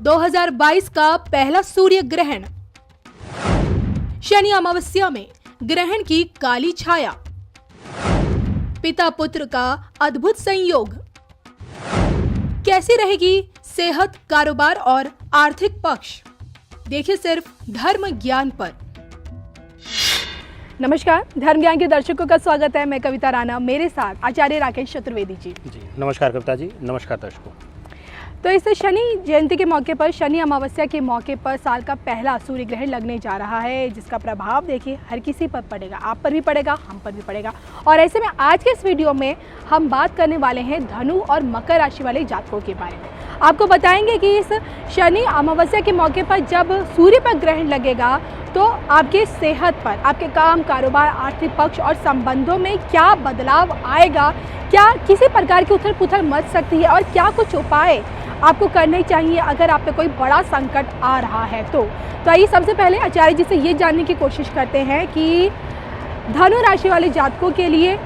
2022 का पहला सूर्य ग्रहण। शनि अमावस्या में ग्रहण की काली छाया। पिता पुत्र का अद्भुत संयोग। कैसी रहेगी सेहत, कारोबार और आर्थिक पक्ष, देखिए सिर्फ धर्म ज्ञान पर। नमस्कार, धर्म ज्ञान के दर्शकों का स्वागत है। मैं कविता राणा, मेरे साथ आचार्य राकेश चतुर्वेदी जी। नमस्कार कविता जी, नमस्कार दर्शकों। तो इस शनि जयंती के मौके पर, शनि अमावस्या के मौके पर साल का पहला सूर्य ग्रहण लगने जा रहा है, जिसका प्रभाव देखिए हर किसी पर पड़ेगा। आप पर भी पड़ेगा, हम पर भी पड़ेगा। और ऐसे में आज के इस वीडियो में हम बात करने वाले हैं धनु और मकर राशि वाले जातकों के बारे में। आपको बताएंगे कि इस शनि अमावस्या के मौके पर जब सूर्य पर ग्रहण लगेगा तो आपके सेहत पर, आपके काम, कारोबार, आर्थिक पक्ष और संबंधों में क्या बदलाव आएगा, क्या किसी प्रकार की उथल पुथल मच सकती है और क्या कुछ उपाय आपको करने चाहिए अगर आप पे कोई बड़ा संकट आ रहा है। तो आइए सबसे पहले आचार्य जी से ये जानने की कोशिश करते हैं कि धनु राशि वाले जातकों के लिए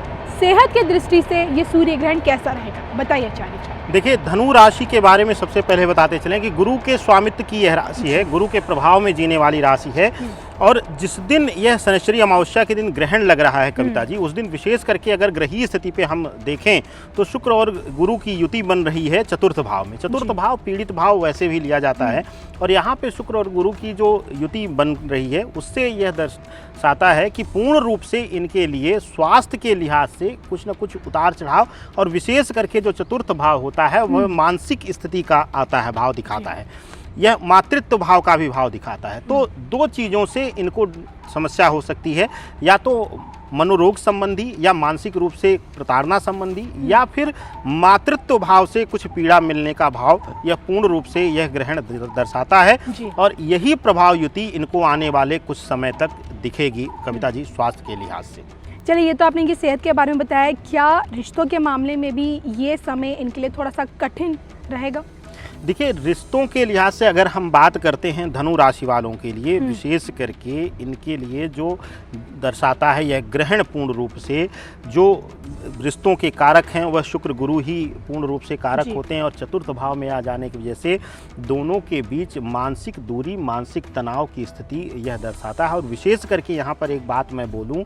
सेहत की दृष्टि से ये सूर्य ग्रहण कैसा रहेगा, बताइए आचार्य जी। देखिए, धनु राशि के बारे में सबसे पहले बताते चलें कि गुरु के स्वामित्व की यह राशि है, गुरु के प्रभाव में जीने वाली राशि है। और जिस दिन यह शनिश्चरी अमावस्या के दिन ग्रहण लग रहा है कविता जी, उस दिन विशेष करके अगर ग्रहीय स्थिति पे हम देखें तो शुक्र और गुरु की युति बन रही है चतुर्थ भाव में। चतुर्थ भाव पीड़ित भाव वैसे भी लिया जाता है, और यहाँ पे शुक्र और गुरु की जो युति बन रही है उससे यह दर्शाता है कि पूर्ण रूप से इनके लिए स्वास्थ्य के लिहाज से कुछ न कुछ उतार चढ़ाव, और विशेष करके जो चतुर्थ भाव होता है वह मानसिक स्थिति का आता है, भाव दिखाता है। यह मातृत्व भाव का भी भाव दिखाता है। तो दो चीज़ों से इनको समस्या हो सकती है, या तो मनोरोग संबंधी या मानसिक रूप से प्रताड़ना संबंधी, या फिर मातृत्व भाव से कुछ पीड़ा मिलने का भाव, यह पूर्ण रूप से यह ग्रहण दर्शाता है। और यही प्रभाव युति इनको आने वाले कुछ समय तक दिखेगी कविता जी, स्वास्थ्य के लिहाज से। चलिए, ये तो आपने इनकी सेहत के बारे में बताया, क्या रिश्तों के मामले में भी ये समय इनके लिए थोड़ा सा कठिन रहेगा? देखिए, रिश्तों के लिहाज से अगर हम बात करते हैं धनु राशि वालों के लिए, विशेष करके इनके लिए जो दर्शाता है यह ग्रहण पूर्ण रूप से जो रिश्तों के कारक हैं वह शुक्र गुरु ही पूर्ण रूप से कारक होते हैं। और चतुर्थ भाव में आ जाने की वजह से दोनों के बीच मानसिक दूरी, मानसिक तनाव की स्थिति यह दर्शाता है। और विशेष करके यहाँ पर एक बात मैं बोलूँ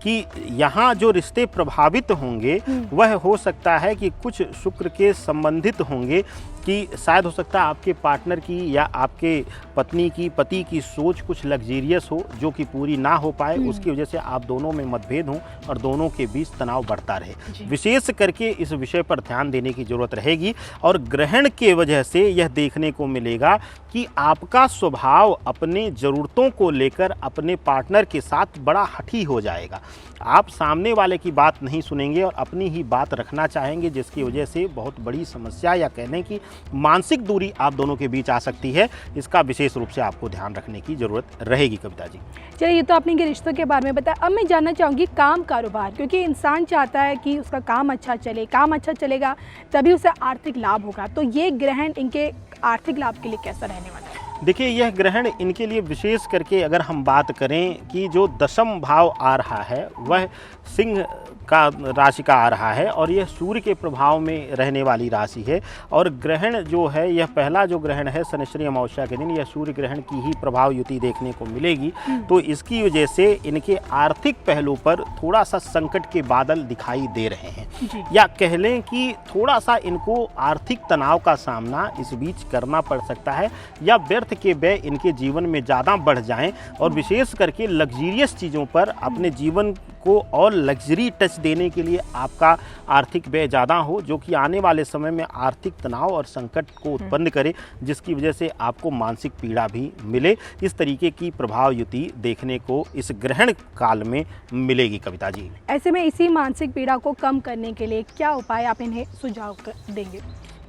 कि यहाँ जो रिश्ते प्रभावित होंगे वह हो सकता है कि कुछ शुक्र के संबंधित होंगे, कि शायद हो सकता है आपके पार्टनर की या आपके पति की सोच कुछ लग्जीरियस हो जो कि पूरी ना हो पाए, उसकी वजह से आप दोनों में मतभेद हो और दोनों के बीच तनाव बढ़ता रहे। विशेष करके इस विषय पर ध्यान देने की जरूरत रहेगी। और ग्रहण के वजह से यह देखने को मिलेगा कि आपका स्वभाव अपने ज़रूरतों को लेकर अपने पार्टनर के साथ बड़ा हठी हो जाएगा। आप सामने वाले की बात नहीं सुनेंगे और अपनी ही बात रखना चाहेंगे, जिसकी वजह से बहुत बड़ी समस्या या कहने की मानसिक दूरी आप दोनों के बीच आ सकती है। इसका विशेष रूप से आपको ध्यान रखने की जरूरत रहेगी कविता जी। चलिए, ये तो आपने इनके रिश्तों के बारे में बताया। अब मैं जानना चाहूँगी काम, कारोबार, क्योंकि इंसान चाहता है कि उसका काम अच्छा चले, काम अच्छा चलेगा तभी उसे आर्थिक लाभ होगा। तो ये ग्रहण इनके आर्थिक लाभ के लिए कैसा रहने वाला है? देखिए, यह ग्रहण इनके लिए विशेष करके अगर हम बात करें कि जो दशम भाव आ रहा है वह सिंह का राशि का आ रहा है, और यह सूर्य के प्रभाव में रहने वाली राशि है। और ग्रहण जो है, यह पहला जो ग्रहण है शनिश्चरी अमावस्या के दिन, यह सूर्य ग्रहण की ही प्रभाव युति देखने को मिलेगी। तो इसकी वजह से इनके आर्थिक पहलू पर थोड़ा सा संकट के बादल दिखाई दे रहे हैं, या कह लें कि थोड़ा सा इनको आर्थिक तनाव का सामना इस बीच करना पड़ सकता है, या व्यर्थ के व्यय इनके जीवन में ज़्यादा बढ़ जाएं, और विशेष करके लग्जीरियस चीज़ों पर अपने जीवन को और लग्जरी टच देने के लिए आपका आर्थिक व्यय ज़्यादा हो, जो कि आने वाले समय में आर्थिक तनाव और संकट को उत्पन्न करे, जिसकी वजह से आपको मानसिक पीड़ा भी मिले। इस तरीके की प्रभाव युति देखने को इस ग्रहण काल में मिलेगी कविता जी। ऐसे में इसी मानसिक पीड़ा को कम करने के लिए क्या उपाय आप इन्हें सुझाव देंगे?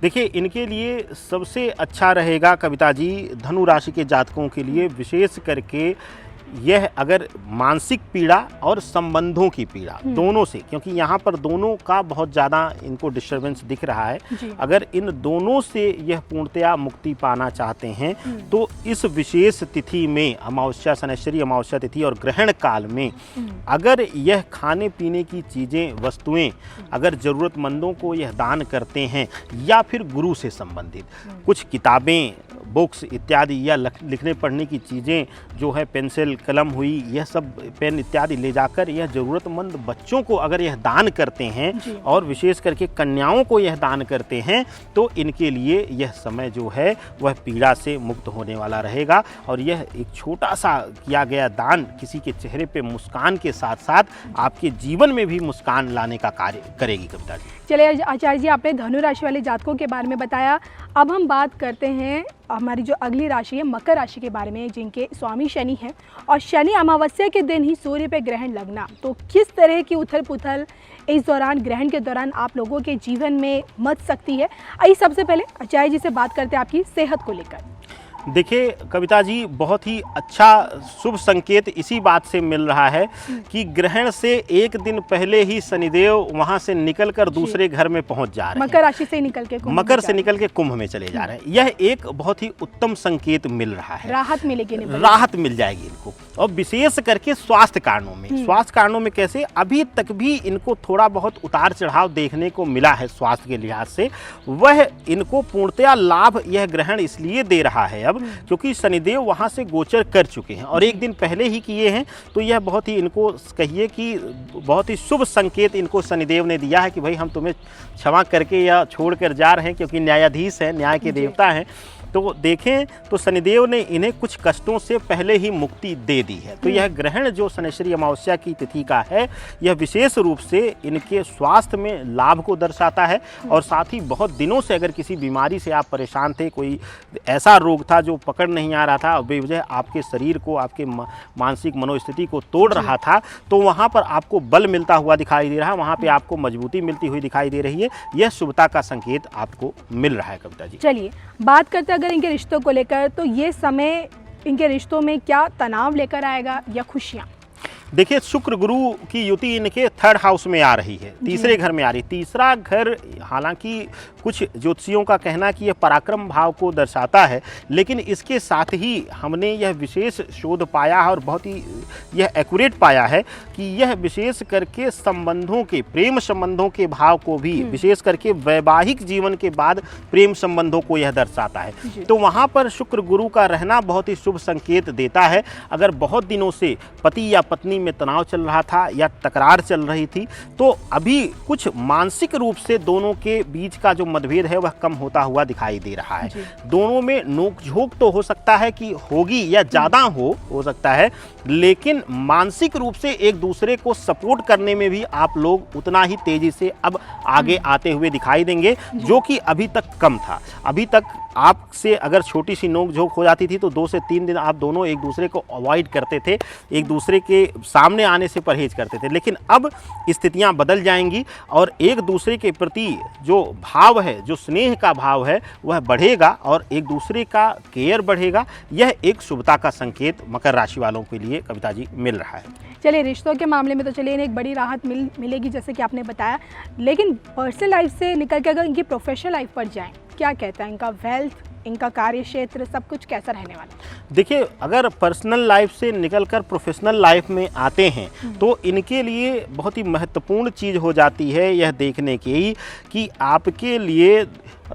देखिए, इनके लिए सबसे अच्छा रहेगा कविता जी, धनु राशि के जातकों के लिए विशेष करके यह अगर मानसिक पीड़ा और संबंधों की पीड़ा दोनों से, क्योंकि यहाँ पर दोनों का बहुत ज़्यादा इनको डिस्टर्बेंस दिख रहा है, अगर इन दोनों से यह पूर्णतया मुक्ति पाना चाहते हैं तो इस विशेष तिथि में, अमावस्या, शनिश्चरी अमावस्या तिथि और ग्रहण काल में, अगर यह खाने पीने की चीज़ें, वस्तुएं अगर ज़रूरतमंदों को यह दान करते हैं, या फिर गुरु से संबंधित कुछ किताबें बुक्स इत्यादि या लिखने पढ़ने की चीज़ें जो है, पेंसिल कलम हुई, यह सब पेन इत्यादि ले जाकर यह ज़रूरतमंद बच्चों को अगर यह दान करते हैं और विशेष करके कन्याओं को यह दान करते हैं तो इनके लिए यह समय जो है वह पीड़ा से मुक्त होने वाला रहेगा। और यह एक छोटा सा किया गया दान किसी के चेहरे पे मुस्कान के साथ साथ आपके जीवन में भी मुस्कान लाने का कार्य करेगी। कविता जी, चलिए आचार्य जी, आपने धनु राशि वाले जातकों के बारे में बताया। अब हम बात करते हैं हमारी जो अगली राशि है मकर राशि के बारे में, जिनके स्वामी शनि हैं और शनि अमावस्या के दिन ही सूर्य पे ग्रहण लगना, तो किस तरह की उथल पुथल इस दौरान, ग्रहण के दौरान आप लोगों के जीवन में मच सकती है। आइए सबसे पहले आचार्य जी से बात करते हैं आपकी सेहत को लेकर। देखिए कविता जी, बहुत ही अच्छा शुभ संकेत इसी बात से मिल रहा है कि ग्रहण से एक दिन पहले ही शनिदेव वहां से निकलकर दूसरे घर में पहुंच जा रहे हैं। मकर राशि से निकल के कुंभ में चले जा रहे हैं। यह एक बहुत ही उत्तम संकेत मिल रहा है। राहत मिलेगी, राहत मिल जाएगी इनको, और विशेष करके स्वास्थ्य कारणों में। स्वास्थ्य कारणों में कैसे? अभी तक भी इनको थोड़ा बहुत उतार चढ़ाव देखने को मिला है स्वास्थ्य के लिहाज से, वह इनको पूर्णतया लाभ यह ग्रहण इसलिए दे रहा है अब क्योंकि शनिदेव वहां से गोचर कर चुके हैं और एक दिन पहले ही किए हैं। तो यह बहुत ही, इनको कहिए कि बहुत ही शुभ संकेत इनको शनिदेव ने दिया है कि भाई हम तुम्हें क्षमा करके या छोड़ कर जा रहे हैं, क्योंकि न्यायाधीश हैं, न्याय के देवता हैं। तो देखें तो शनिदेव ने इन्हें कुछ कष्टों से पहले ही मुक्ति दे दी है। तो यह ग्रहण जो शनिश्चरी अमावस्या की तिथि का है, यह विशेष रूप से इनके स्वास्थ्य में लाभ को दर्शाता है। और साथ ही बहुत दिनों से अगर किसी बीमारी से आप परेशान थे, कोई ऐसा रोग था जो पकड़ नहीं आ रहा था और बेवजह आपके शरीर को, आपके मानसिक मनोस्थिति को तोड़ रहा था, तो वहाँ पर आपको बल मिलता हुआ दिखाई दे रहा है, वहाँ पर आपको मजबूती मिलती हुई दिखाई दे रही है। यह शुभता का संकेत आपको मिल रहा है। कविता जी, चलिए बात करते हैं अगर इनके रिश्तों को लेकर, तो ये समय इनके रिश्तों में क्या तनाव लेकर आएगा या खुशियाँ? देखिए, शुक्र गुरु की युति इनके थर्ड हाउस में आ रही है, तीसरे घर में आ रही। तीसरा घर हालांकि कुछ ज्योतिषियों का कहना कि यह पराक्रम भाव को दर्शाता है, लेकिन इसके साथ ही हमने यह विशेष शोध पाया है और बहुत ही यह एक्यूरेट पाया है कि यह विशेष करके संबंधों के, प्रेम संबंधों के भाव को भी, विशेष करके वैवाहिक जीवन के बाद प्रेम संबंधों को यह दर्शाता है। तो वहाँ पर शुक्र गुरु का रहना बहुत ही शुभ संकेत देता है। अगर बहुत दिनों से पति या पत्नी में तनाव चल रहा था या तकरार चल रही थी, तो अभी कुछ मानसिक रूप से दोनों के बीच का जो मतभेद है वह कम होता हुआ दिखाई दे रहा है। दोनों में नोकझोंक तो हो सकता है कि होगी या ज़्यादा हो सकता है, लेकिन मानसिक रूप से एक दूसरे को सपोर्ट करने में भी आप लोग उतना ही तेजी से अब आगे आते हुए दिखाई देंगे, जो कि अभी तक कम था। अभी तक आपसे अगर छोटी सी नोक-झोंक हो जाती थी तो 2 से 3 दिन आप दोनों एक दूसरे को अवॉइड करते थे, एक दूसरे के सामने आने से परहेज करते थे। लेकिन अब स्थितियां बदल जाएंगी और एक दूसरे के प्रति जो भाव है, जो स्नेह का भाव है, वह बढ़ेगा और एक दूसरे का केयर बढ़ेगा। यह एक शुभता का संकेत मकर राशि वालों के लिए कविता जी मिल रहा है। चलिए, रिश्तों के मामले में तो चलिए इन्हें एक बड़ी राहत मिलेगी जैसे कि आपने बताया, लेकिन पर्सनल लाइफ से निकल के अगर इनकी प्रोफेशनल लाइफ पर जाएं, क्या कहता है इनका वेल्थ, इनका कार्य क्षेत्र, सब कुछ कैसा रहने वाला है? देखिए, अगर पर्सनल लाइफ से निकलकर प्रोफेशनल लाइफ में आते हैं तो इनके लिए बहुत ही महत्वपूर्ण चीज़ हो जाती है यह देखने की कि आपके लिए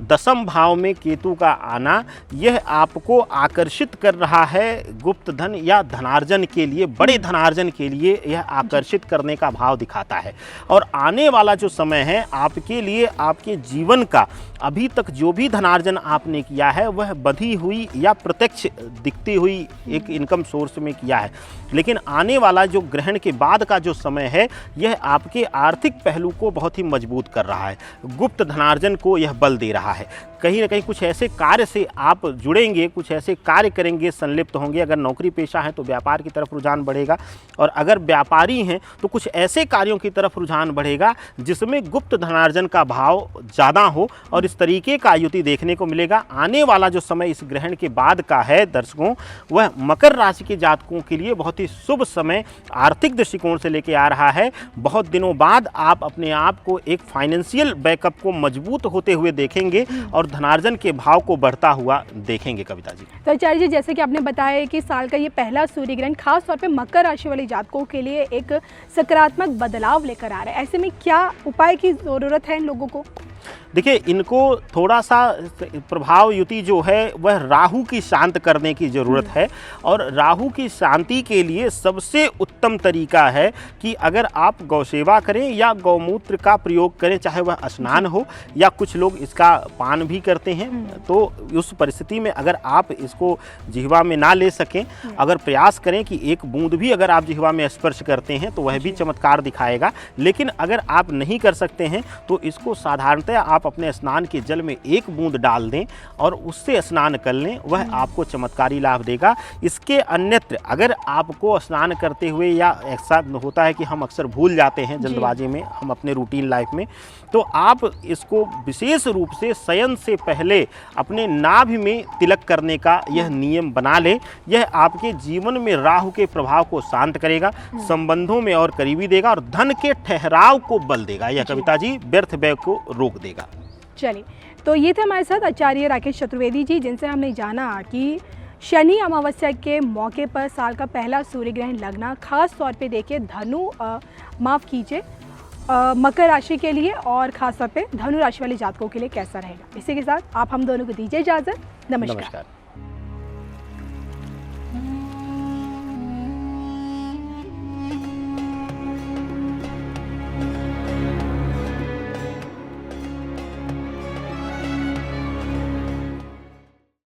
दशम भाव में केतु का आना, यह आपको आकर्षित कर रहा है गुप्त धन या धनार्जन के लिए, बड़े धनार्जन के लिए यह आकर्षित करने का भाव दिखाता है। और आने वाला जो समय है आपके लिए, आपके जीवन का अभी तक जो भी धनार्जन आपने किया है वह बधी हुई या प्रत्यक्ष दिखती हुई एक इनकम सोर्स में किया है, लेकिन आने वाला जो ग्रहण के बाद का जो समय है यह आपके आर्थिक पहलू को बहुत ही मजबूत कर रहा है, गुप्त धनार्जन को यह बल दे रहा है। कहीं ना कहीं कुछ ऐसे कार्य से आप जुड़ेंगे, कुछ ऐसे कार्य करेंगे, संलिप्त होंगे। अगर नौकरी पेशा है तो व्यापार की तरफ रुझान बढ़ेगा, और अगर व्यापारी हैं तो कुछ ऐसे कार्यों की तरफ रुझान बढ़ेगा जिसमें गुप्त धनार्जन का भाव ज़्यादा हो, और इस तरीके का युति देखने को मिलेगा। आने वाला जो समय इस ग्रहण के बाद का है दर्शकों, वह मकर राशि के जातकों के लिए बहुत ही शुभ समय आर्थिक दृष्टिकोण से लेके आ रहा है। बहुत दिनों बाद आप अपने आप को एक फाइनेंशियल बैकअप को मजबूत होते हुए देखेंगे और धनार्जन के भाव को बढ़ता हुआ देखेंगे। कविता जी, तो आचार्य जी, जैसे कि आपने बताया कि साल का ये पहला सूर्य ग्रहण खास तौर पे मकर राशि वाले जातकों के लिए एक सकारात्मक बदलाव लेकर आ रहा है, ऐसे में क्या उपाय की ज़रूरत है इन लोगों को? देखिए, इनको थोड़ा सा प्रभाव युति जो है वह राहु की शांत करने की ज़रूरत है। और राहु की शांति के लिए सबसे उत्तम तरीका है कि अगर आप गौसेवा करें या गौमूत्र का प्रयोग करें, चाहे वह स्नान हो या कुछ लोग इसका पान भी करते हैं। तो उस परिस्थिति में अगर आप इसको जिह्वा में ना ले सकें, अगर प्रयास करें कि एक बूंद भी अगर आप जिह्वा में स्पर्श करते हैं तो वह भी चमत्कार दिखाएगा। लेकिन अगर आप नहीं कर सकते हैं तो इसको साधारणतः आप अपने स्नान के जल में एक बूंद डाल दें और उससे स्नान कर लें, वह आपको चमत्कारी लाभ देगा। इसके अन्यत्र अगर आपको स्नान करते हुए या ऐसा होता है कि हम अक्सर भूल जाते हैं जल्दबाजी में, हम अपने रूटीन लाइफ में, तो आप इसको विशेष रूप से शयन से पहले अपने नाभि में तिलक करने का यह नियम बना ले। यह आपके जीवन में राहु के प्रभाव को शांत करेगा, संबंधों में और करीबी देगा और धन के ठहराव को बल देगा। यह कविता जी व्यर्थ व्यय को रोक देगा। चलिए, तो ये थे हमारे साथ आचार्य राकेश चतुर्वेदी जी, जिनसे हमने जाना कि शनि अमावस्या के मौके पर साल का पहला सूर्य ग्रहण लगना खास तौर पे देखिए माफ़ कीजिए मकर राशि के लिए और खास तौर पे धनु राशि वाले जातकों के लिए कैसा रहेगा। इसी के साथ आप हम दोनों को दीजिए इजाज़त। नमस्कार।